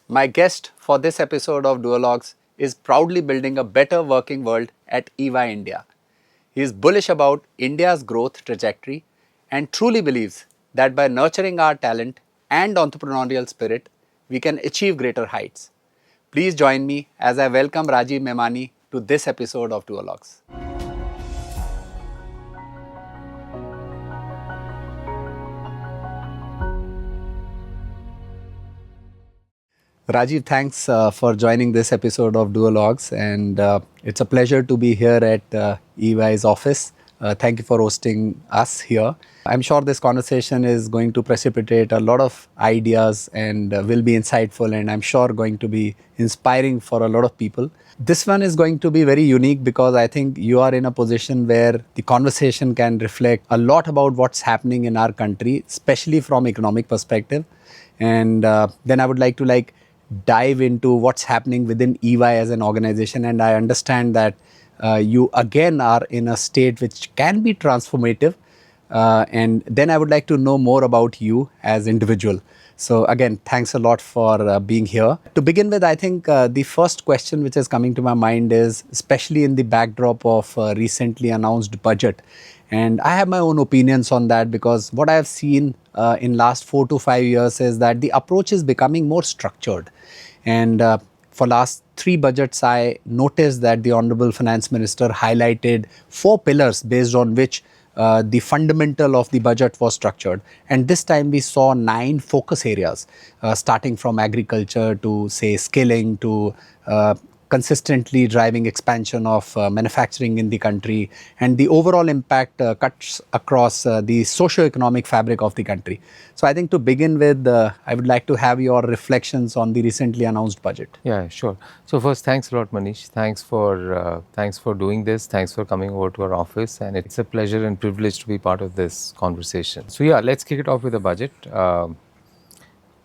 My guest for this episode of Duologues is proudly building a better working world at EY India. He is bullish about India's growth trajectory and truly believes that by nurturing our talent and entrepreneurial spirit, we can achieve greater heights. Please join me as I welcome Rajiv Memani to this episode of Duologues. Rajiv, thanks for joining this episode of Duologues, and it's a pleasure to be here at EY's office. Thank you for hosting us here. I'm sure this conversation is going to precipitate a lot of ideas and will be insightful, and I'm sure going to be inspiring for a lot of people. This one is going to be very unique because I think you are in a position where the conversation can reflect a lot about what's happening in our country, especially from economic perspective. And then I would like to dive into what's happening within EY as an organization, and I understand that you again are in a state which can be transformative, and then I would like to know more about you as individual. So again, thanks a lot for being here. To begin with, I think the first question which is coming to my mind is, especially in the backdrop of recently announced budget, and I have my own opinions on that because what I have seen in last 4 to 5 years is that the approach is becoming more structured. And for last 3 budgets, I noticed that the Honorable Finance Minister highlighted 4 pillars based on which the fundamental of the budget was structured. And this time we saw 9 focus areas, starting from agriculture to say skilling to consistently driving expansion of manufacturing in the country, and the overall impact cuts across the socio-economic fabric of the country. So I think to begin with, I would like to have your reflections on the recently announced budget. Yeah, sure. So first, thanks a lot, Manish. Thanks for doing this. Thanks for coming over to our office, and it's a pleasure and privilege to be part of this conversation. So yeah, let's kick it off with the budget.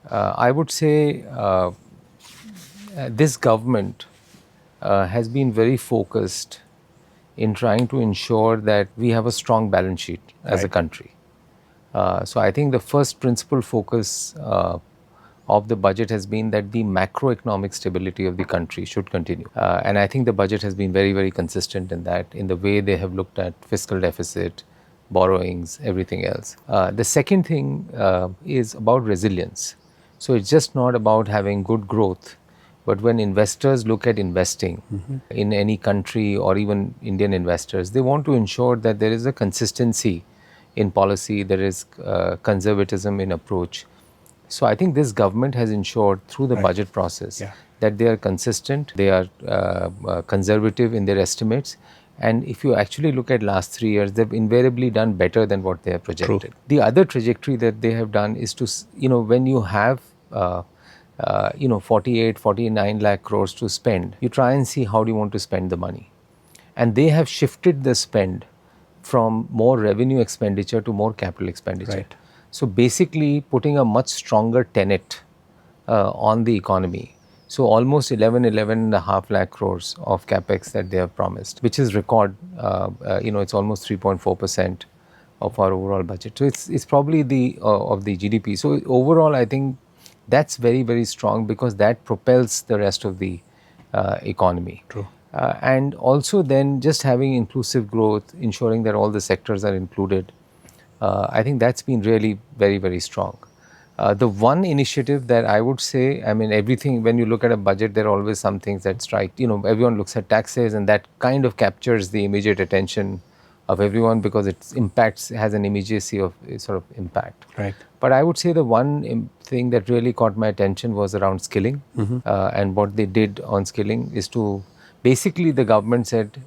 I would say this government has been very focused in trying to ensure that we have a strong balance sheet as a country. So I think the first principal focus of the budget has been that the macroeconomic stability of the country should continue. And I think the budget has been very, very consistent in that, in the way they have looked at fiscal deficit, borrowings, everything else. The second thing is about resilience. So it's just not about having good growth, but when investors look at investing in any country or even Indian investors, they want to ensure that there is a consistency in policy, there is conservatism in approach. So I think this government has ensured through the budget process that they are consistent, they are conservative in their estimates. And if you actually look at last 3 years, they've invariably done better than what they have projected. True. The other trajectory that they have done is to, when you have 48, 49 lakh crores to spend, you try and see how do you want to spend the money. And they have shifted the spend from more revenue expenditure to more capital expenditure. Right. So basically putting a much stronger tenet on the economy. So almost 11.5 lakh crores of Capex that they have promised, which is record, it's almost 3.4% of our overall budget. So it's probably of the GDP. So overall, I think that's very, very strong because that propels the rest of the economy. True. And also then just having inclusive growth, ensuring that all the sectors are included. I think that's been really very, very strong. The one initiative that I would say, everything, when you look at a budget, there are always some things that strike, everyone looks at taxes and that kind of captures the immediate attention of everyone because its impacts has an immediacy of sort of impact. Right. But I would say the one thing that really caught my attention was around skilling. And what they did on skilling is to, basically the government said,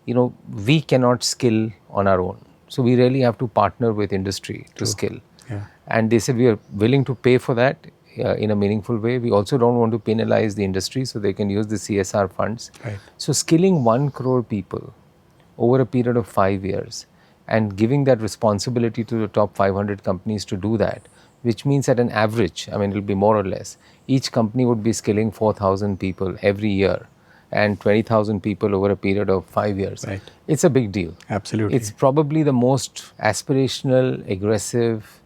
we cannot skill on our own. So we really have to partner with industry to skill. Yeah. And they said we are willing to pay for that in a meaningful way. We also don't want to penalize the industry so they can use the CSR funds. Right. So skilling 1 crore people over a period of 5 years and giving that responsibility to the top 500 companies to do that, which means at an average, it'll be more or less, each company would be skilling 4,000 people every year and 20,000 people over a period of 5 years. Right. It's a big deal. Absolutely. It's probably the most aspirational, aggressive,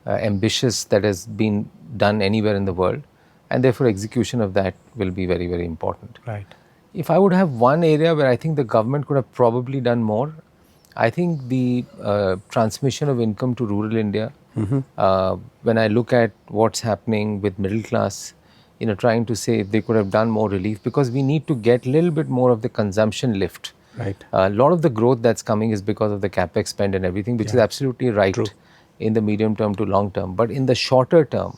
ambitious that has been done anywhere in the world. and therefore execution of that will be very, very important. Right. If I would have one area where I think the government could have probably done more, I think the transmission of income to rural India. When I look at what's happening with middle class, trying to say if they could have done more relief, because we need to get a little bit more of the consumption lift. Right. A lot of the growth that's coming is because of the Capex spend and everything, which is absolutely right. True. In the medium term to long term. But in the shorter term,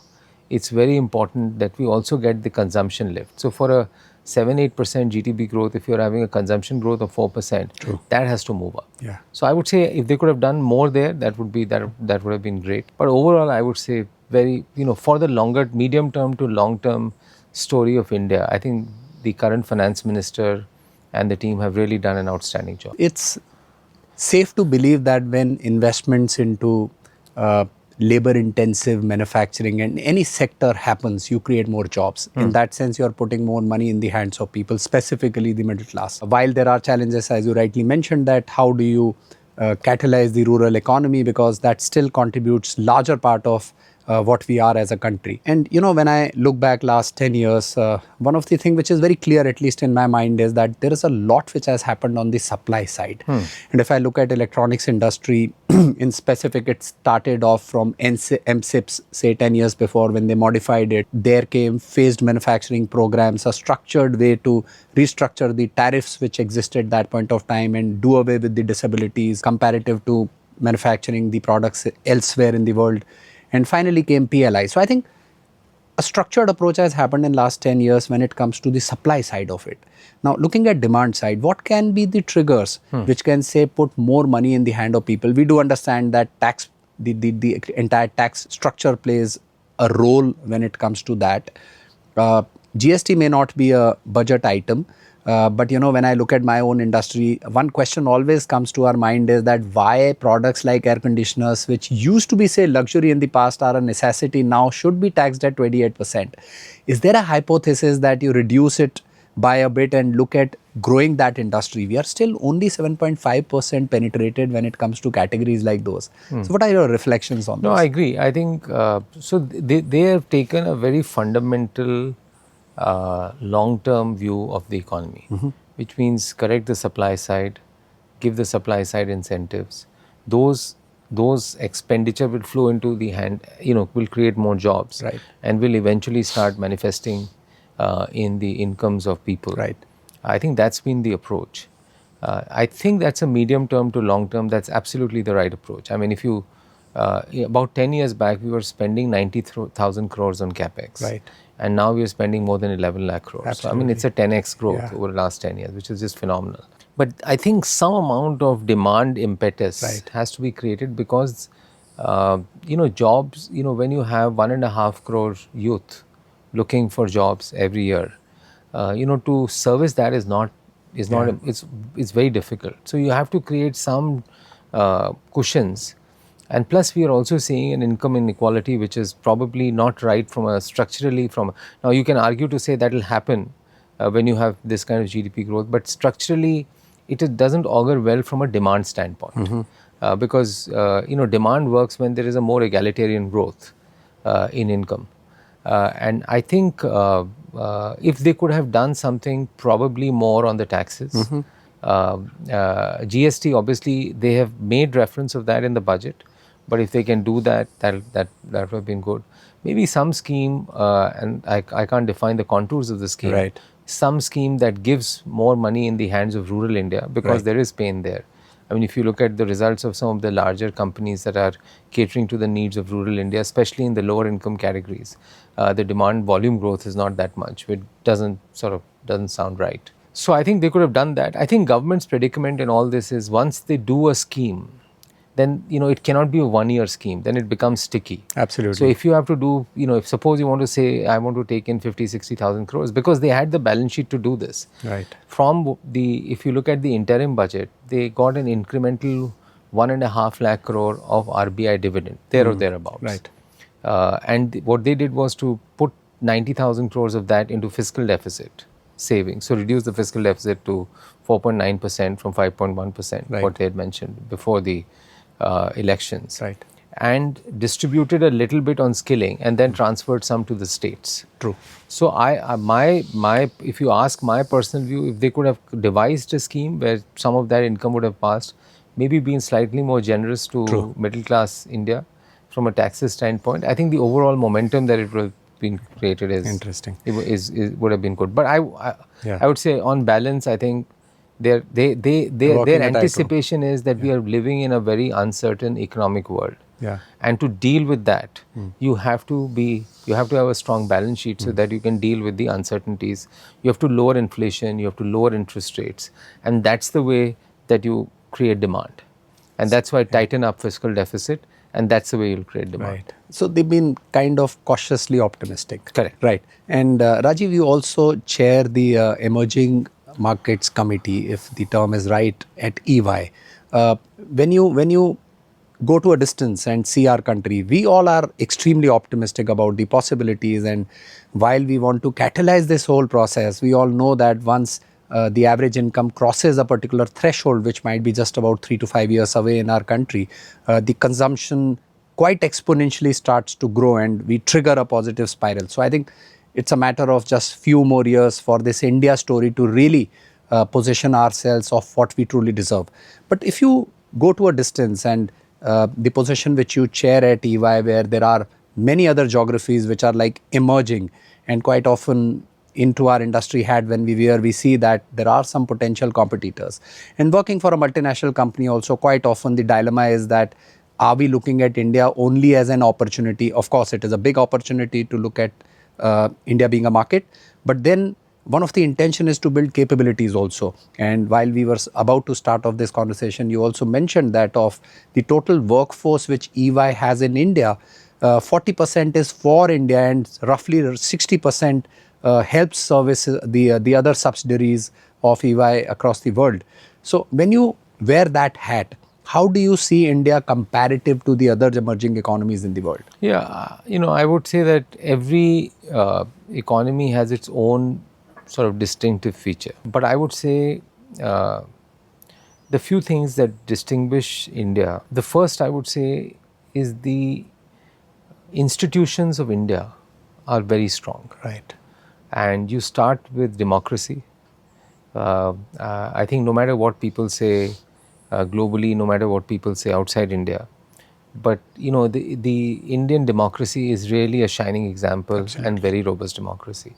it's very important that we also get the consumption lift. So for a 7-8% GDP growth, if you're having a consumption growth of 4%, True. that has to move up. Yeah. So I would say if they could have done more there, that would have been great. But overall, I would say very, for the medium term to long term story of India, I think the current finance minister and the team have really done an outstanding job. It's safe to believe that when investments into labor intensive manufacturing and any sector happens, you create more jobs. In that sense, you're putting more money in the hands of people, specifically the middle class. While there are challenges, as you rightly mentioned, that how do you catalyze the rural economy, because that still contributes larger part of what we are as a country. And when I look back last 10 years, one of the things which is very clear, at least in my mind, is that there is a lot which has happened on the supply side. And if I look at electronics industry in specific, it started off from MSIPs, say 10 years before, when they modified it. There came phased manufacturing programs, a structured way to restructure the tariffs which existed at that point of time and do away with the disabilities comparative to manufacturing the products elsewhere in the world. And finally came PLI. So I think a structured approach has happened in last 10 years when it comes to the supply side of it. Now, looking at demand side, what can be the triggers which can say put more money in the hand of people? We do understand that the entire tax structure plays a role when it comes to that. GST may not be a budget item. But when I look at my own industry, one question always comes to our mind is that why products like air conditioners, which used to be, say, luxury in the past, are a necessity, now should be taxed at 28%. Is there a hypothesis that you reduce it by a bit and look at growing that industry? We are still only 7.5% penetrated when it comes to categories like those. So what are your reflections on this? No, I agree. I think, so they have taken a very fundamental long-term view of the economy, which means correct the supply side, give the supply side incentives. Those expenditure will flow into the hand, will create more jobs, Right. and will eventually start manifesting in the incomes of people. Right. I think that's been the approach. I think that's a medium term to long term. That's absolutely the right approach. I mean, if you about 10 years back, we were spending 90,000 crores on Capex. Right. And now we are spending more than 11 lakh crores. Absolutely. So, I mean, it's a 10x growth over the last 10 years, which is just phenomenal. But I think some amount of demand impetus has to be created because, jobs, when you have 1.5 crore youth looking for jobs every year, to service that is not, it's very difficult. So you have to create some cushions. And plus, we are also seeing an income inequality which is probably not right now you can argue to say that will happen when you have this kind of GDP growth, but structurally it doesn't augur well from a demand standpoint. Because, demand works when there is a more egalitarian growth in income. And I think if they could have done something probably more on the taxes, GST, obviously they have made reference of that in the budget. But if they can do that, that would have been good. Maybe some scheme, and I can't define the contours of the scheme. Right. Some scheme that gives more money in the hands of rural India, because there is pain there. I mean, if you look at the results of some of the larger companies that are catering to the needs of rural India, especially in the lower income categories, the demand volume growth is not that much, which doesn't sound right. So I think they could have done that. I think government's predicament in all this is once they do a scheme, then it cannot be a 1-year scheme, then it becomes sticky. Absolutely. So if you have to do, if suppose you want to say I want to take in 50,000-60,000 crores, because they had the balance sheet to do this. Right. If you look at the interim budget, they got an incremental 1.5 lakh crore of RBI dividend, there or thereabouts. Right. And what they did was to put 90,000 crores of that into fiscal deficit savings. So reduce the fiscal deficit to 4.9% from 5.1%, what they had mentioned before the elections. Right. and distributed a little bit on skilling and then transferred some to the states. True. So if you ask my personal view, if they could have devised a scheme where some of that income would have passed, maybe been slightly more generous to middle class India from a taxes standpoint, I think the overall momentum that it would have been created is interesting. Would have been good. But I would say on balance, I think their anticipation is that we are living in a very uncertain economic world. Yeah. And to deal with that, you have to have a strong balance sheet so that you can deal with the uncertainties. You have to lower inflation, you have to lower interest rates, and that's the way that you create demand. And that's why tighten up fiscal deficit, and that's the way you'll create demand. Right. So they've been kind of cautiously optimistic. Correct. Right. And Rajiv, you also chair the Emerging Markets Committee, if the term is right, at EY. When you go to a distance and see our country, we all are extremely optimistic about the possibilities. And while we want to catalyze this whole process, we all know that once the average income crosses a particular threshold, which might be just about 3 to 5 years away in our country, the consumption quite exponentially starts to grow and we trigger a positive spiral. So I think it's a matter of just few more years for this India story to really position ourselves of what we truly deserve. But if you go to a distance and the position which you chair at EY, where there are many other geographies which are like emerging, and quite often into our industry hat when we see that there are some potential competitors. And working for a multinational company also, quite often the dilemma is that are we looking at India only as an opportunity? Of course, it is a big opportunity to look at India being a market, but then one of the intention is to build capabilities also. And while we were about to start off this conversation, you also mentioned that of the total workforce which EY has in India, 40% is for India and roughly 60% helps service the other subsidiaries of EY across the world. So when you wear that hat, how do you see India comparative to the other emerging economies in the world? Yeah, I would say that every economy has its own sort of distinctive feature. But I would say the few things that distinguish India, the first I would say is the institutions of India are very strong. Right. And you start with democracy. I think no matter what people say globally, no matter what people say outside India, but the Indian democracy is really a shining example. Absolutely. And very robust democracy.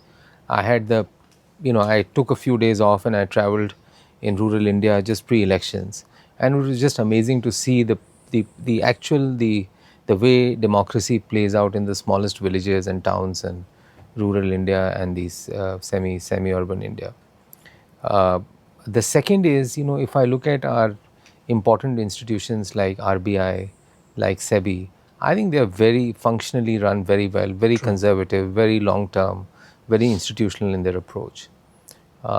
I took a few days off and I traveled in rural India just pre-elections, and it was just amazing to see the way democracy plays out in the smallest villages and towns and rural India and these semi-urban India. The second is, if I look at our important institutions like RBI, like SEBI, I think they are very functionally run very well, very conservative, very long-term, very institutional in their approach.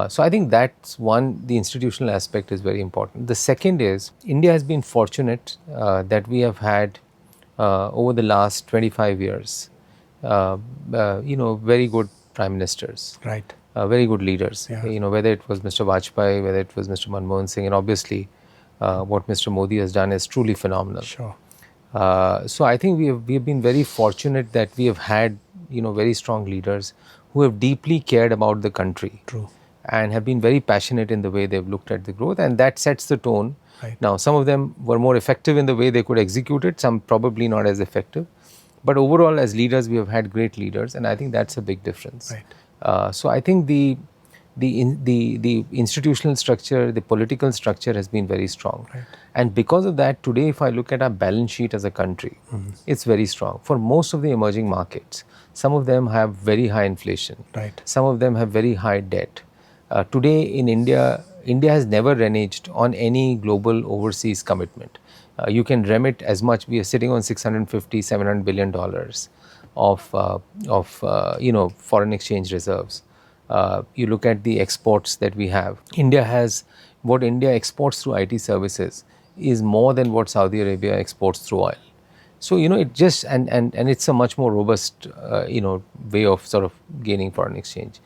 So I think that's one, the institutional aspect is very important. The second is, India has been fortunate that we have had over the last 25 years, very good prime ministers. Right. Very good leaders. Yeah. Whether it was Mr. Vajpayee, whether it was Mr. Manmohan Singh, and obviously what Mr. Modi has done is truly phenomenal. Sure. So I think we have been very fortunate that we have had very strong leaders who have deeply cared about the country. True. And have been very passionate in the way they've looked at the growth, and that sets the tone. Right. Now, some of them were more effective in the way they could execute it, some probably not as effective. But overall, as leaders, we have had great leaders, and I think that's a big difference. Right. So I think the institutional structure, the political structure has been very strong. Right. And because of that, today, if I look at our balance sheet as a country, it's very strong. For most of the emerging markets, some of them have very high inflation. Right. Some of them have very high debt. Today in India has never reneged on any global overseas commitment. You can remit as much. We are sitting on $650–700 billion of foreign exchange reserves. You look at the exports that we have. What India exports through IT services is more than what Saudi Arabia exports through oil. So it just and it's a much more robust way of sort of gaining foreign exchange.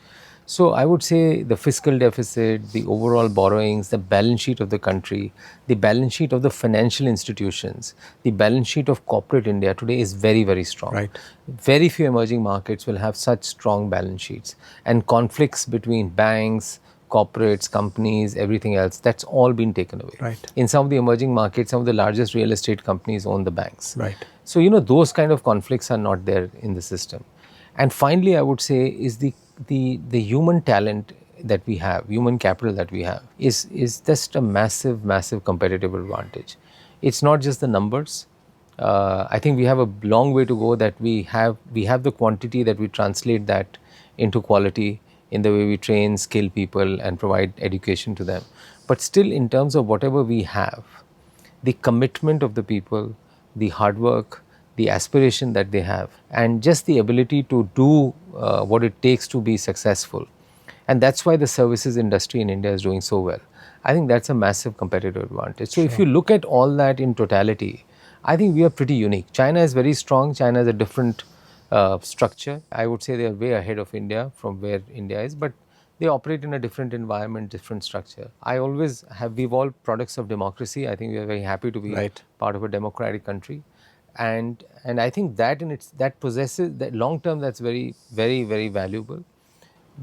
So I would say the fiscal deficit, the overall borrowings, the balance sheet of the country, the balance sheet of the financial institutions, the balance sheet of corporate India today is very, very strong. Right. Very few emerging markets will have such strong balance sheets, and conflicts between banks, corporates, companies, everything else, that's all been taken away. Right. In some of the emerging markets, some of the largest real estate companies own the banks. Right. So, those kind of conflicts are not there in the system. And finally, I would say is the human talent that we have, human capital that we have, is just a massive competitive advantage. It's not just the numbers. I think we have a long way to go. That we have the quantity, that we translate that into quality in the way we train, skill people, and provide education to them. But still, in terms of whatever we have, the commitment of the people, the hard work, the aspiration that they have, and just the ability to do what it takes to be successful. And that's why the services industry in India is doing so well. I think that's a massive competitive advantage. So, if you look at all that in totality, I think we are pretty unique. China is very strong. China has a different structure. I would say they are way ahead of India from where India is, but they operate in a different environment, different structure. We've all products of democracy. I think we are very happy to be Right. part of a democratic country. And I think that possesses that long term, that's very valuable.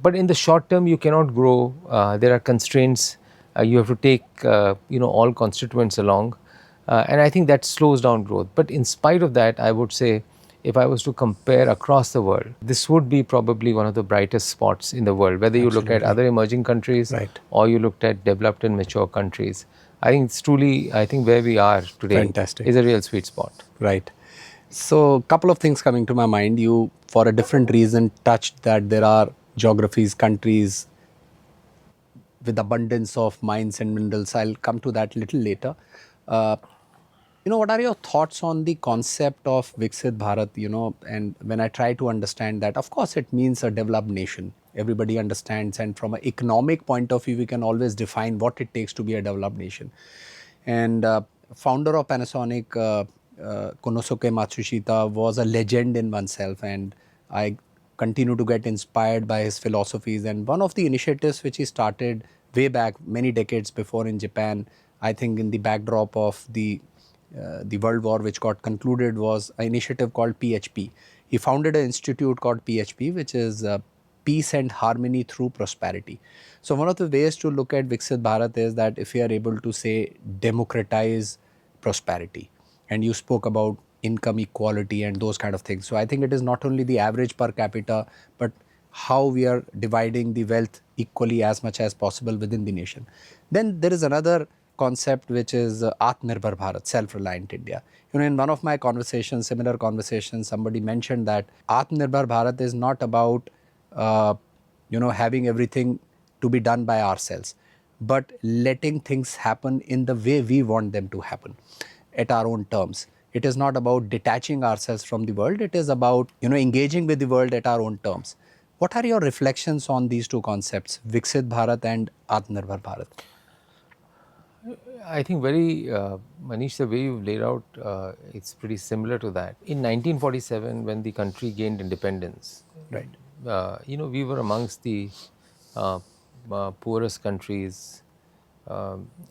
But in the short term, you cannot grow. There are constraints. You have to take all constituents along, and I think that slows down growth. But in spite of that, I would say, if I was to compare across the world, this would be probably one of the brightest spots in the world. Whether you look at other emerging countries, Right. or you looked at developed and mature countries, I think it's truly, I think where we are today Fantastic. is a real sweet spot. Right. So, a couple of things coming to my mind. You, for a different reason, touched that there are geographies, countries with abundance of mines and minerals. I'll come to that a little later. Uh, what are your thoughts on the concept of Viksit Bharat? And when I try to understand that, of course, it means a developed nation. Everybody understands, and from an economic point of view, we can always define what it takes to be a developed nation. And founder of Panasonic, Konosuke Matsushita, was a legend in oneself, and I continue to get inspired by his philosophies. And one of the initiatives which he started way back, many decades before in Japan, I think in the backdrop of the World War which got concluded, was an initiative called PHP. He founded an institute called PHP, which is Peace and Harmony Through Prosperity. So one of the ways to look at Viksit Bharat is that if we are able to say democratize prosperity, and you spoke about income equality and those kind of things. So I think it is not only the average per capita, but how we are dividing the wealth equally as much as possible within the nation. Then there is another concept which is Atmanirbhar Bharat, self-reliant India. In one of my conversations, similar conversations, somebody mentioned that Atmanirbhar Bharat is not about having everything to be done by ourselves, but letting things happen in the way we want them to happen, at our own terms. It is not about detaching ourselves from the world. It is about engaging with the world at our own terms. What are your reflections on these two concepts, Viksit Bharat and Atmanirbhar Bharat? I think Manish, the way you've laid out, it's pretty similar to that. In 1947, when the country gained independence, Right. We were amongst the poorest countries.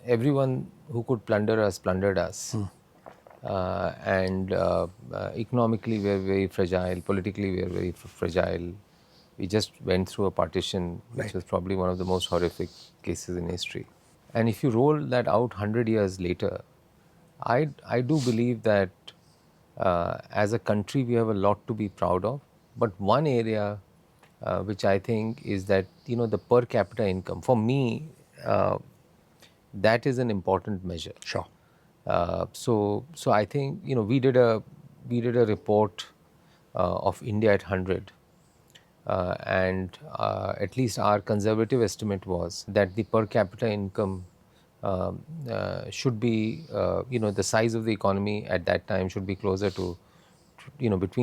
Everyone who could plunder us plundered us. And economically, we are very fragile. Politically, we are very fragile. We just went through a partition, which was probably one of the most horrific cases in history. And if you roll that out 100 years later, I do believe that as a country we have a lot to be proud of. But one area which I think is that the per capita income, for me, that is an important measure. Sure. So I think we did a report of India at 100. And at least our conservative estimate was that the per capita income should be, the size of the economy at that time should be closer to,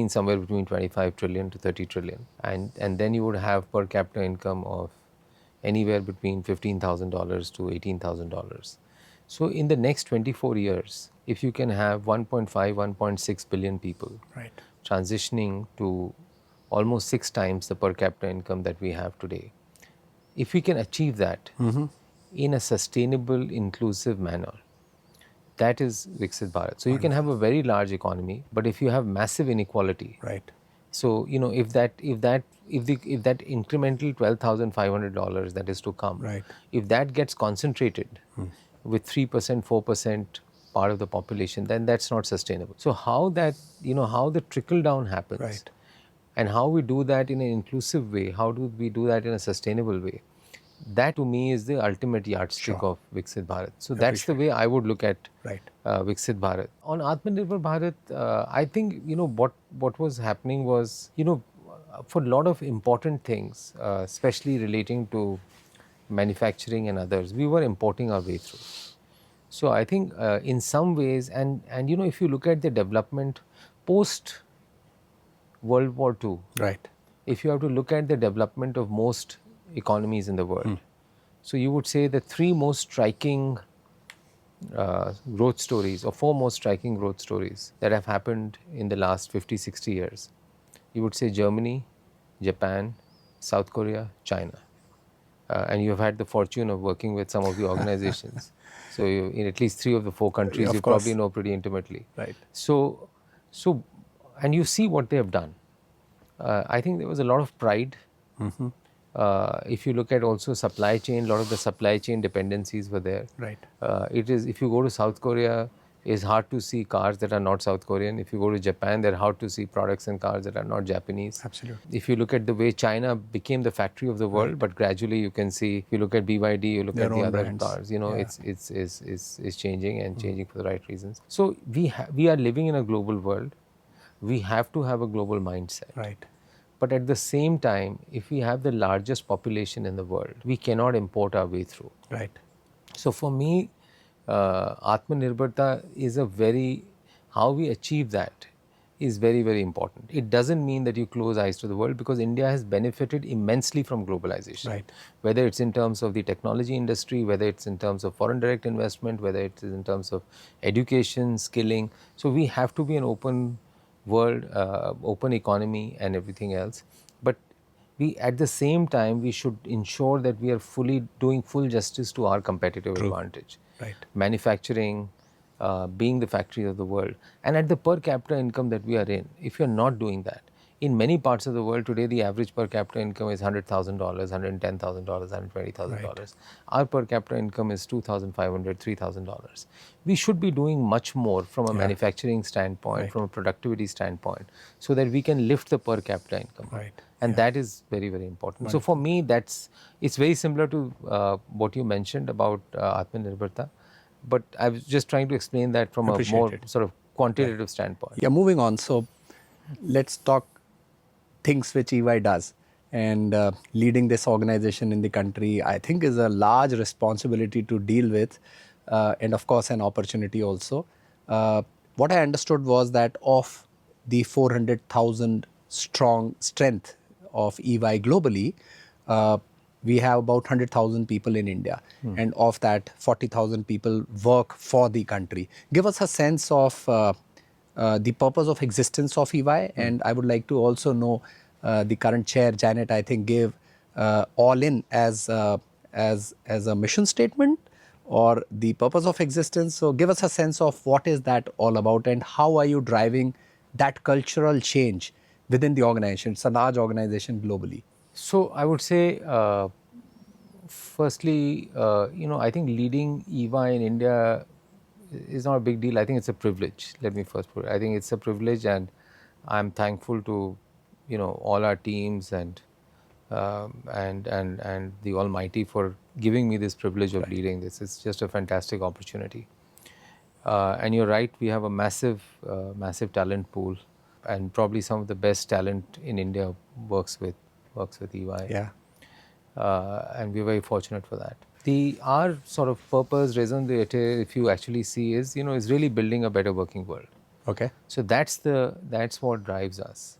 somewhere between 25 trillion to 30 trillion. And then you would have per capita income of anywhere between $15,000 to $18,000. So in the next 24 years, if you can have 1.5, 1.6 billion people transitioning to almost 6 times the per capita income that we have today, If we can achieve that in a sustainable, inclusive manner, that is Viksit Bharat. So you can have a very large economy, but if you have massive inequality, Right. so if that incremental $12,500 that is to come, Right. if that gets concentrated with 3%, 4% part of the population, then that's not sustainable. So how that how the trickle down happens, Right. and how we do that in an inclusive way, how do we do that in a sustainable way? That to me is the ultimate yardstick Sure. of Viksit Bharat. So that's the way I would look at Right. Viksit Bharat. On Atmanirbhar Bharat, I think what was happening was for a lot of important things, especially relating to manufacturing and others, we were importing our way through. So I think in some ways, and if you look at the development post World War II, Right. if you have to look at the development of most economies in the world, so you would say the three most striking growth stories, or four most striking growth stories that have happened in the last 50, 60 years, you would say Germany, Japan, South Korea, China. And you have had the fortune of working with some of the organizations. So in at least three of the four countries, Of you course. probably know pretty intimately. Right. So, and you see what they have done. I think there was a lot of pride. If you look at also supply chain, a lot of the supply chain dependencies were there. Right. It is, if you go to South Korea, it's hard to see cars that are not South Korean. If you go to Japan, they're hard to see products and cars that are not Japanese. Absolutely. If you look at the way China became the factory of the world, but gradually you can see, if you look at BYD, you look Their at the own other brands. cars, Yeah. it's changing, and changing for the right reasons. So we are living in a global world. We have to have a global mindset. Right. But at the same time, if we have the largest population in the world, we cannot import our way through. Right. So for me, Atmanirbharta is how we achieve that is very, very important. It doesn't mean that you close eyes to the world, because India has benefited immensely from globalization. Right. Whether it's in terms of the technology industry, whether it's in terms of foreign direct investment, whether it is in terms of education, skilling. So we have to be an open world, open economy and everything else. But at the same time, we should ensure that we are doing full justice to our competitive advantage. Right. Manufacturing, being the factory of the world, and at the per capita income that we are in, if you're not doing that, in many parts of the world today, the average per capita income is $100,000, $110,000, $120,000. Right. Our per capita income is $2,500, $3,000. We should be doing much more from a manufacturing standpoint, Right. from a productivity standpoint, so that we can lift the per capita income. Right. And that is very, very important. So for me, it's very similar to what you mentioned about Atmanirbharta, but I was just trying to explain that from a more sort of quantitative standpoint. Yeah, moving on. So let's talk things which EY does. And leading this organization in the country, I think, is a large responsibility to deal with, and of course, an opportunity also. What I understood was that of the 400,000 strong strength of EY globally, we have about 100,000 people in India, and of that, 40,000 people work for the country. Give us a sense of the purpose of existence of EY, and I would like to also know the current chair, Janet, I think, gave all in as a mission statement or the purpose of existence. So give us a sense of what is that all about, and how are you driving that cultural change within the organization? It's a large organization globally. So I would say, firstly, I think leading EY in India is not a big deal. I think it's a privilege. Let me first put it. I think it's a privilege, and I'm thankful to all our teams and the Almighty for giving me this privilege of leading this. It's just a fantastic opportunity. And you're right, we have a massive talent pool, and probably some of the best talent in India works with EY. Yeah. And we're very fortunate for that. Our sort of purpose, raison d'etre, if you actually see, is is really building a better working world. Okay. So that's what drives us.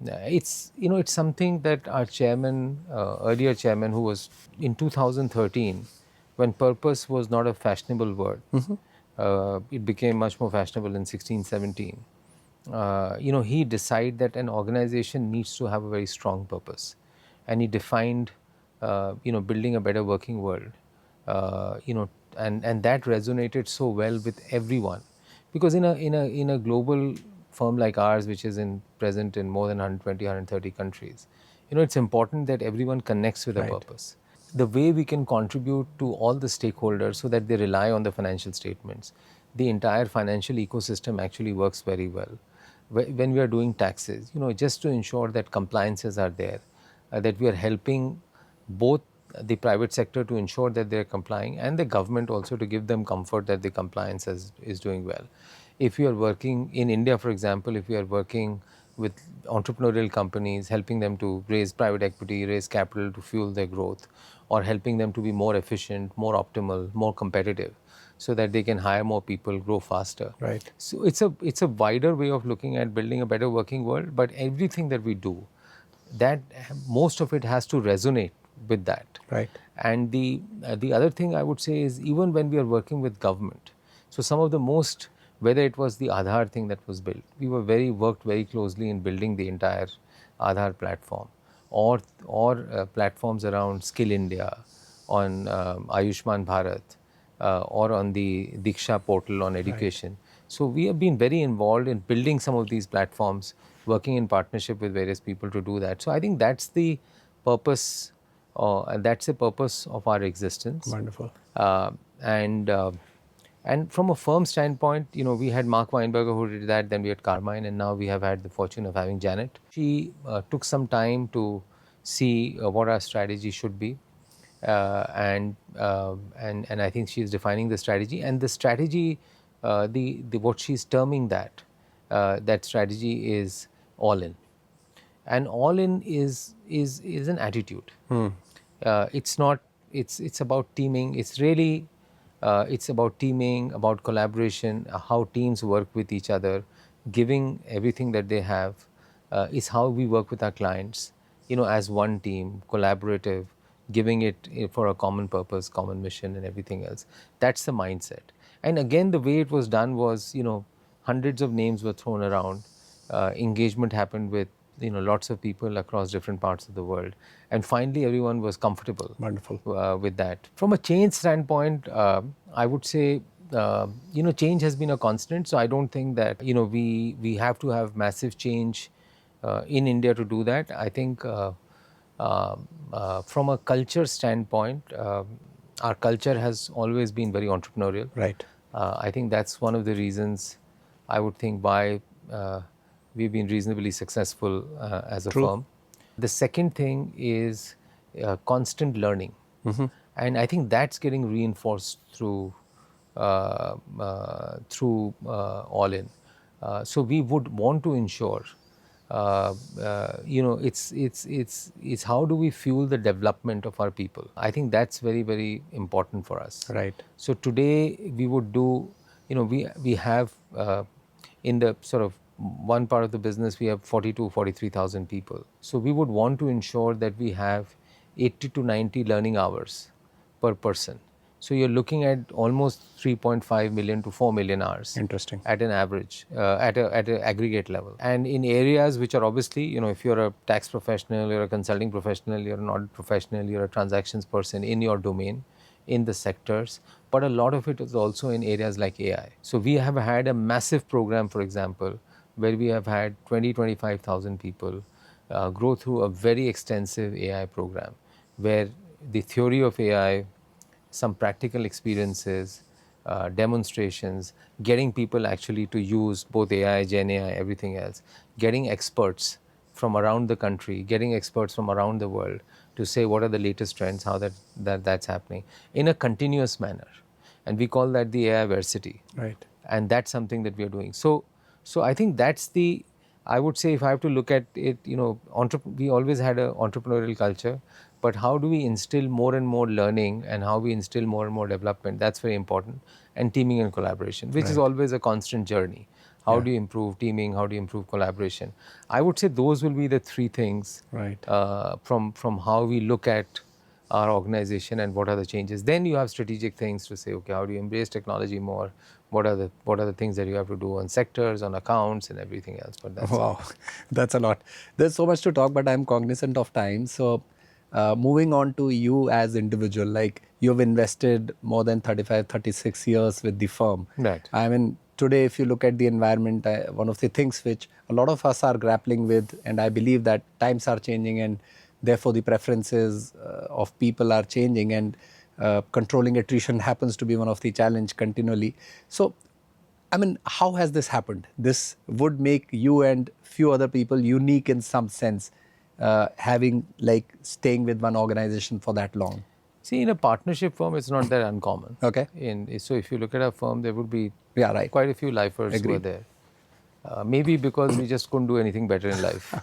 It's something that our chairman, earlier chairman, who was in 2013, when purpose was not a fashionable word, it became much more fashionable in 16, 17. He decided that an organization needs to have a very strong purpose, and he defined building a better working world, and that resonated so well with everyone, because in a global firm like ours, which is present in more than 120, 130 countries, it's important that everyone connects with a Right. purpose. The way we can contribute to all the stakeholders so that they rely on the financial statements, the entire financial ecosystem actually works very well. When we are doing taxes, just to ensure that compliances are there, that we are helping both the private sector to ensure that they are complying, and the government also to give them comfort that the compliance is doing well. If you are working in India, for example, if you are working with entrepreneurial companies, helping them to raise private equity, raise capital to fuel their growth, or helping them to be more efficient, more optimal, more competitive, so that they can hire more people, grow faster. Right. So it's a wider way of looking at building a better working world. But everything that we do, that most of it has to resonate with that. Right. And the other thing I would say is, even when we are working with government, so some of the most, whether it was the Aadhaar thing that was built, we worked very closely in building the entire Aadhaar platform, or platforms around Skill India, on Ayushman Bharat, or on the Diksha portal on education. So we have been very involved in building some of these platforms, working in partnership with various people to do that. So I think that's the purpose, and that's the purpose of our existence. Wonderful. And from a firm standpoint, we had Mark Weinberger who did that, then we had Carmine, and now we have had the fortune of having Janet. She took some time to see what our strategy should be, and I think she is defining the strategy, and the strategy, the what she's terming that strategy is all in, and all in is an attitude. It's not. It's about teaming. It's really it's about teaming, about collaboration, how teams work with each other, giving everything that they have. Is how we work with our clients, as one team, collaborative, giving it for a common purpose, common mission, and everything else. That's the mindset. And again, the way it was done was, hundreds of names were thrown around. Engagement happened with lots of people across different parts of the world, and finally everyone was comfortable. Wonderful. With that. From a change standpoint, I would say change has been a constant. So I don't think that we have to have massive change in India to do that. I think from a culture standpoint, our culture has always been very entrepreneurial. Right. I think that's one of the reasons, I would think, why we've been reasonably successful as a True. firm. The second thing is constant learning, and I think that's getting reinforced through All In. So we would want to ensure, it's how do we fuel the development of our people. I think that's very, very important for us. Right. So today we would do, we have in the sort of one part of the business, we have 43,000 people. So we would want to ensure that we have 80 to 90 learning hours per person. So you're looking at almost 3.5 million to 4 million hours. Interesting. At an average, at an aggregate level. And in areas which are obviously, if you're a tax professional, you're a consulting professional, you're an audit professional, you're a transactions person in your domain, in the sectors, but a lot of it is also in areas like AI. So we have had a massive program, for example, where we have had 25,000 people grow through a very extensive AI program, where the theory of AI, some practical experiences, demonstrations, getting people actually to use both AI, Gen AI, everything else, getting experts from around the country, getting experts from around the world to say what are the latest trends, how that's happening in a continuous manner. And we call that the AI versity. Right. And that's something that we are doing. So I think that's the, I would say, if I have to look at it, we always had an entrepreneurial culture, but how do we instill more and more learning, and how we instill more and more development, that's very important. And teaming and collaboration, which is always a constant journey. How do you improve teaming? How do you improve collaboration? I would say those will be the three things. Right. From how we look at our organization and what are the changes. Then you have strategic things to say, okay, how do you embrace technology more? What are the things that you have to do on sectors, on accounts, and everything else? But that's Wow, that's a lot. There's so much to talk, but I'm cognizant of time. So Moving on to you as individual, like you've invested more than 35, 36 years with the firm. Right. I mean, today, if you look at the environment, one of the things which a lot of us are grappling with, and I believe that times are changing and therefore the preferences of people are changing, and controlling attrition happens to be one of the challenge continually. So, I mean, how has this happened? This would make you and few other people unique in some sense, having like staying with one organization for that long. See, in a partnership firm, it's not that uncommon. Okay. So if you look at our firm, there would be Yeah, right. quite a few lifers who are Agreed. there. Maybe because we just couldn't do anything better in life.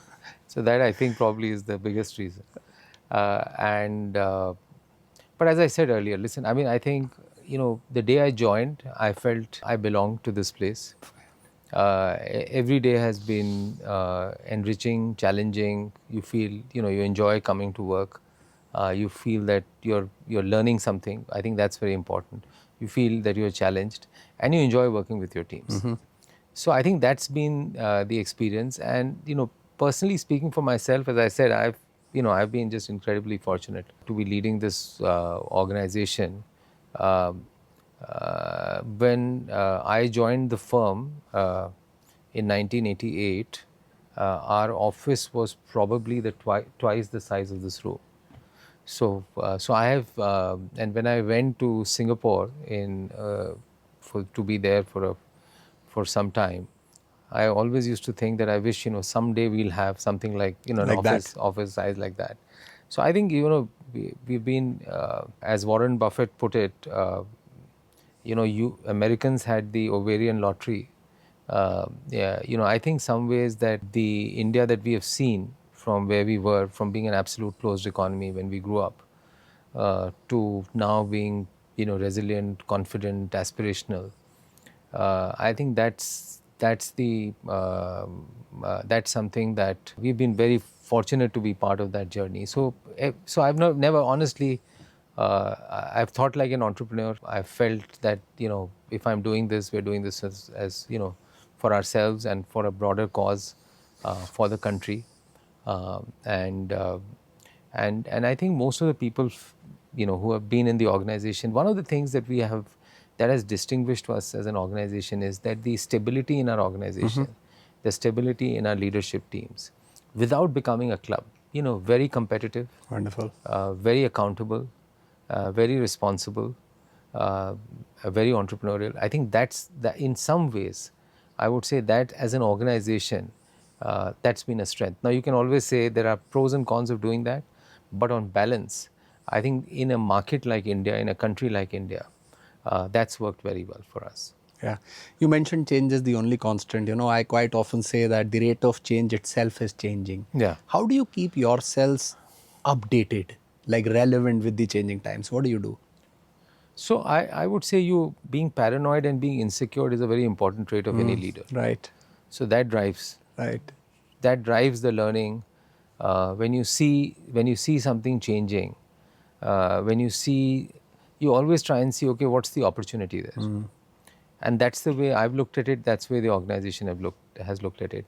So that I think probably is the biggest reason. But as I said earlier, listen, I mean, I think, the day I joined, I felt I belonged to this place. Every day has been enriching, challenging. You feel, you enjoy coming to work. You feel that you're learning something. I think that's very important. You feel that you're challenged, and you enjoy working with your teams. So I think that's been the experience. And personally speaking for myself, as I said, I've been just incredibly fortunate to be leading this organization. When I joined the firm in 1988, our office was probably twice the size of this room. So I have, and when I went to Singapore to be there for some time, I always used to think that I wish someday we'll have something like an Like that. office size like that. So I think we've been, as Warren Buffett put it, you Americans had the ovarian lottery. I think some ways that the India that we have seen from where we were, from being an absolute closed economy when we grew up, to now being, resilient, confident, aspirational. I think that's something that we've been very fortunate to be part of that journey. So I've never honestly. I've thought like an entrepreneur. I've felt that if I'm doing this, we're doing this as for ourselves and for a broader cause, for the country, and I think most of the people who have been in the organization, one of the things that that has distinguished us as an organization is that the stability in our organization, the stability in our leadership teams, without becoming a club, very competitive, Wonderful. very accountable, very responsible, very entrepreneurial. I think that's in some ways, I would say that as an organization, that's been a strength. Now you can always say there are pros and cons of doing that, but on balance, I think in a market like India, in a country like India, that's worked very well for us. Yeah. You mentioned change is the only constant. I quite often say that the rate of change itself is changing. Yeah. How do you keep yourselves updated, like relevant with the changing times? What do you do? So I would say being paranoid and being insecure is a very important trait of any leader. Right. So that drives Right. the learning. When you see something changing, you always try and see, okay, what's the opportunity there? And that's the way I've looked at it. That's the way the organization has looked at it.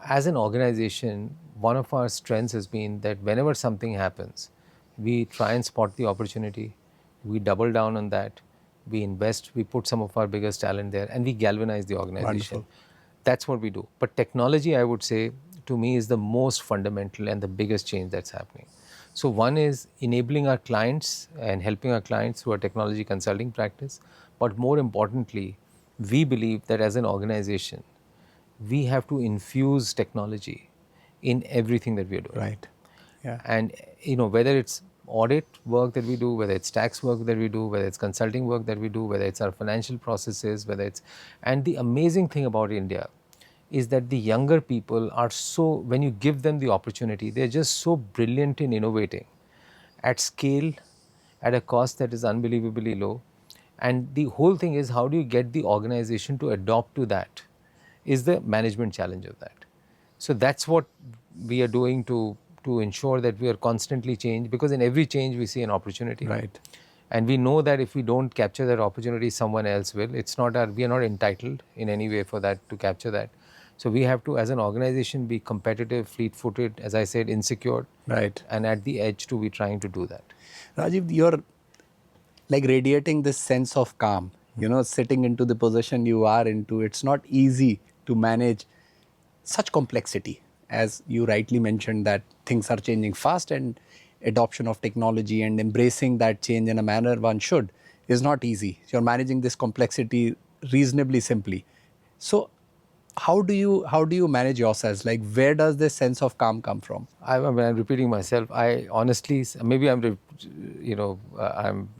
As an organization, one of our strengths has been that whenever something happens, we try and spot the opportunity. We double down on that. We invest. We put some of our biggest talent there, and we galvanize the organization. Wonderful. That's what we do. But technology, I would say, to me, is the most fundamental and the biggest change that's happening. So one is enabling our clients and helping our clients through our technology consulting practice. But more importantly, we believe that as an organization, we have to infuse technology in everything that we are doing. Right. Yeah. And whether it's audit work that we do, whether it's tax work that we do, whether it's consulting work that we do, whether it's our financial processes, and the amazing thing about India is that the younger people are when you give them the opportunity, they're just so brilliant in innovating at scale, at a cost that is unbelievably low. And the whole thing is, how do you get the organization to adopt to that, is the management challenge of that. So that's what we are doing to ensure that we are constantly changed, because in every change we see an opportunity. Right. And we know that if we don't capture that opportunity, someone else will. We are not entitled in any way for that, to capture that. So we have to, as an organization, be competitive, fleet-footed, as I said, insecure, Right. and at the edge to be trying to do that. Rajiv, you're like radiating this sense of calm, sitting into the position you are into. It's not easy to manage such complexity, as you rightly mentioned, that things are changing fast, and adoption of technology and embracing that change in a manner one should is not easy. You're managing this complexity reasonably simply. So how do you manage yourselves? Like, where does this sense of calm come from? I'm repeating myself. I honestly, maybe I'm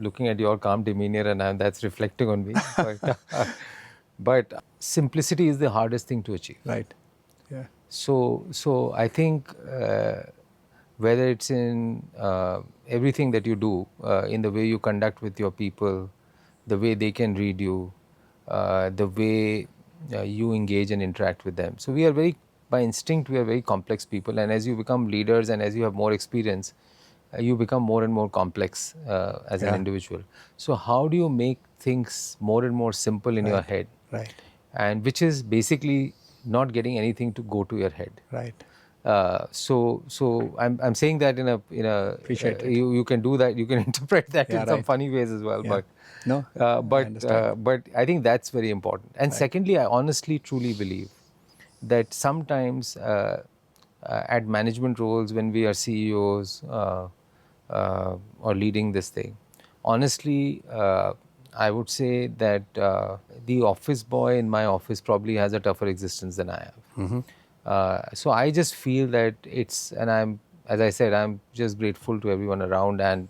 looking at your calm demeanor, and that's reflecting on me. But simplicity is the hardest thing to achieve. Right. Yeah. So I think whether it's in everything that you do, in the way you conduct with your people, the way they can read you, the way you engage and interact with them. So we are by instinct, we are very complex people, and as you become leaders and as you have more experience, you become more and more complex as an Yeah. individual. So how do you make things more and more simple in your Right. head? Right. And which is basically not getting anything to go to your head. Right. So I'm saying that Appreciate it. you can do that, you can interpret that Yeah. in some Right. funny ways as well. Yeah. No, I understand. But I think that's very important. And Right. secondly, I honestly truly believe that sometimes at management roles, when we are CEOs or leading this thing, honestly, I would say that the office boy in my office probably has a tougher existence than I have. So I just feel that as I said, I'm just grateful to everyone around and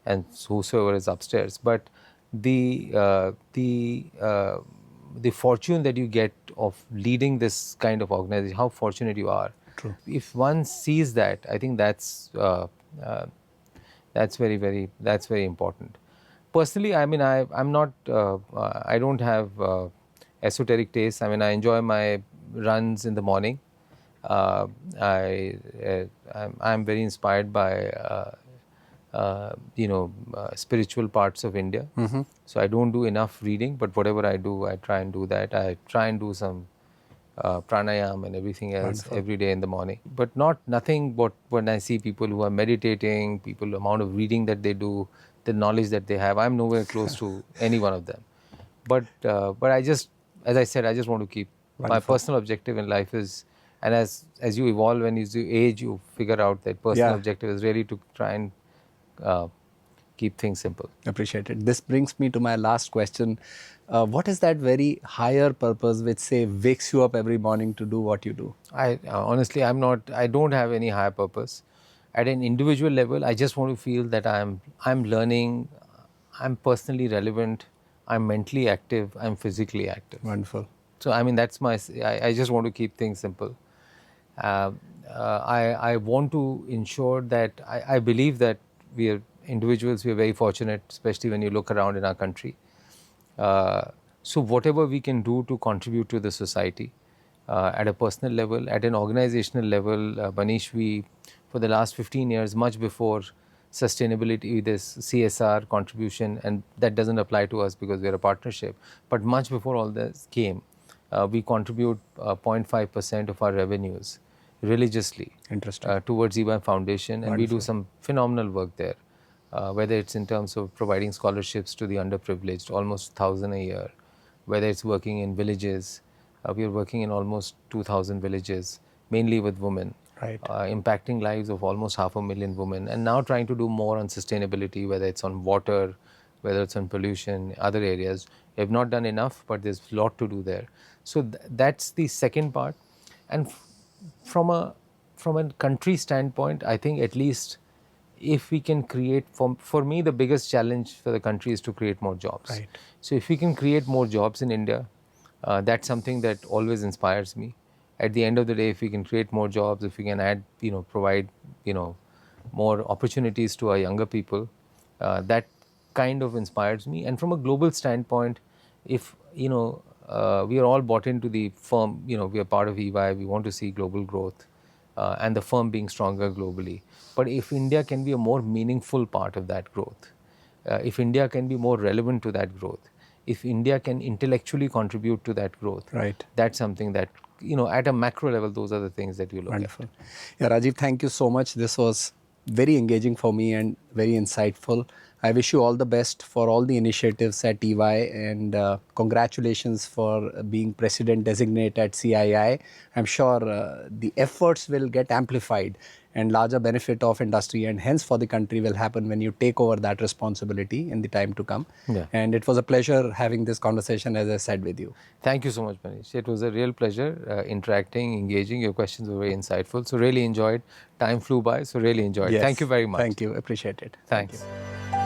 and whosoever is upstairs. But the uh, the uh, the fortune that you get of leading this kind of organization, how fortunate you are. True. If one sees that, I think uh, that's very important. Personally, I mean, I'm not I don't have esoteric tastes. I mean, I enjoy my runs in the morning. uh, I'm very inspired by spiritual parts of India. So I don't do enough reading, but whatever I do, I try and do that. I try and do some pranayam and everything else Wonderful. every day in the morning. But nothing. But when I see people who are meditating, the amount of reading that they do, the knowledge that they have, I'm nowhere close to any one of them. But I just, as I said, I just want to keep my Wonderful. personal objective in life is, and as you evolve and as you age, you figure out that personal Yeah. objective is really to try and uh, keep things simple. Appreciate it. This brings me to my last question. What is that very higher purpose which, say, wakes you up every morning to do what you do? I honestly, I don't have any higher purpose. At an individual level, I just want to feel that I'm learning, I'm personally relevant, I'm mentally active, I'm physically active. Wonderful. So I mean, I just want to keep things simple. I want to ensure that I believe that we are individuals, we are very fortunate, especially when you look around in our country. So whatever we can do to contribute to the society at a personal level, at an organizational level, Manish, we for the last 15 years, much before sustainability, this CSR contribution, and that doesn't apply to us because we are a partnership, but much before all this came, we contribute 0.5% of our revenues religiously Interesting. towards EY Foundation, and we do Wonderful. some phenomenal work there. Whether it's in terms of providing scholarships to the underprivileged, almost 1,000 a year, whether it's working in villages, we are working in almost 2,000 villages, mainly with women, Right. impacting lives of almost 500,000 women, and now trying to do more on sustainability, whether it's on water, whether it's on pollution, other areas. We have not done enough, but there's a lot to do there. So that's the second part. And from a country standpoint, I think at least if we can create, for me, the biggest challenge for the country is to create more jobs. Right. So if we can create more jobs in India, that's something that always inspires me. At the end of the day, if we can create more jobs, if we can provide, more opportunities to our younger people, that kind of inspires me. And from a global standpoint, if we are all bought into the firm, we are part of EY, we want to see global growth, and the firm being stronger globally. But if India can be a more meaningful part of that growth, if India can be more relevant to that growth, if India can intellectually contribute to that growth, Right. that's something that, at a macro level, those are the things that you look Wonderful. at. Yeah, Rajiv, thank you so much. This was very engaging for me and very insightful. I wish you all the best for all the initiatives at EY, and congratulations for being president designate at CII. I'm sure the efforts will get amplified and larger benefit of industry and hence for the country will happen when you take over that responsibility in the time to come. Yeah. And it was a pleasure having this conversation, as I said, with you. Thank you so much, Manish. It was a real pleasure interacting, engaging. Your questions were very insightful. So really enjoyed. Time flew by, so really enjoyed. Thank you Yes. very much. Thank you. Appreciate it. Thank Thanks. you.